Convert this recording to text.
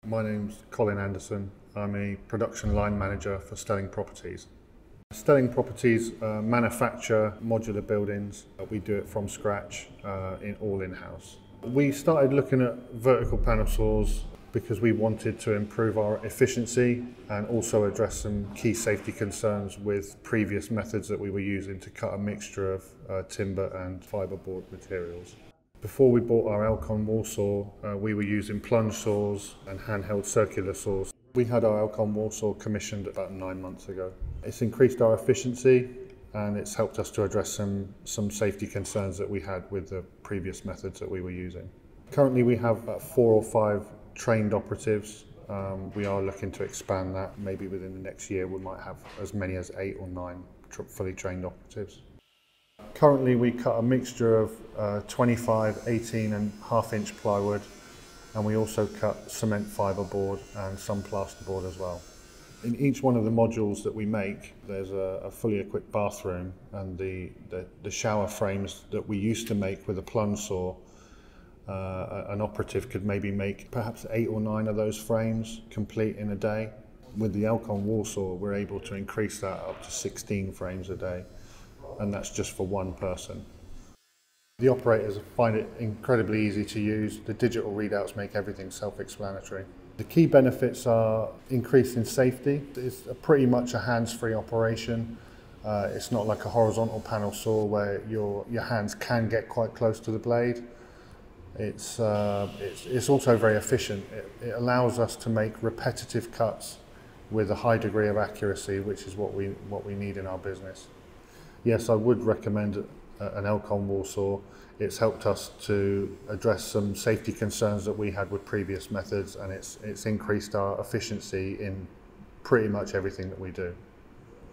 My name's Colin Anderson. I'm a production line manager for Stelling Properties. Stelling Properties manufacture modular buildings. We do it from scratch, all in-house. We started looking at vertical panel saws because we wanted to improve our efficiency and also address some key safety concerns with previous methods that we were using to cut a mixture of timber and fiberboard materials. Before we bought our Elcon wall saw, we were using plunge saws and handheld circular saws. We had our Elcon wall saw commissioned about 9 months ago. It's increased our efficiency and it's helped us to address some safety concerns that we had with the previous methods that we were using. Currently we have about 4 or 5 trained operatives. We are looking to expand that. Maybe within the next year we might have as many as 8 or 9 fully trained operatives. Currently we cut a mixture of 25, 18 and ½ inch plywood, and we also cut cement fiberboard and some plasterboard as well. In each one of the modules that we make, there's a fully equipped bathroom, and the shower frames that we used to make with a plunge saw, an operative could maybe make perhaps 8 or 9 of those frames complete in a day. With the Elcon wall saw, we're able to increase that up to 16 frames a day, and that's just for one person. The operators find it incredibly easy to use. The digital readouts make everything self-explanatory. The key benefits are increasing safety. It's pretty much a hands-free operation. It's not like a horizontal panel saw where your hands can get quite close to the blade. It's also very efficient. It allows us to make repetitive cuts with a high degree of accuracy, which is what we need in our business. Yes, I would recommend an Elcon wall saw. It's helped us to address some safety concerns that we had with previous methods, and it's increased our efficiency in pretty much everything that we do.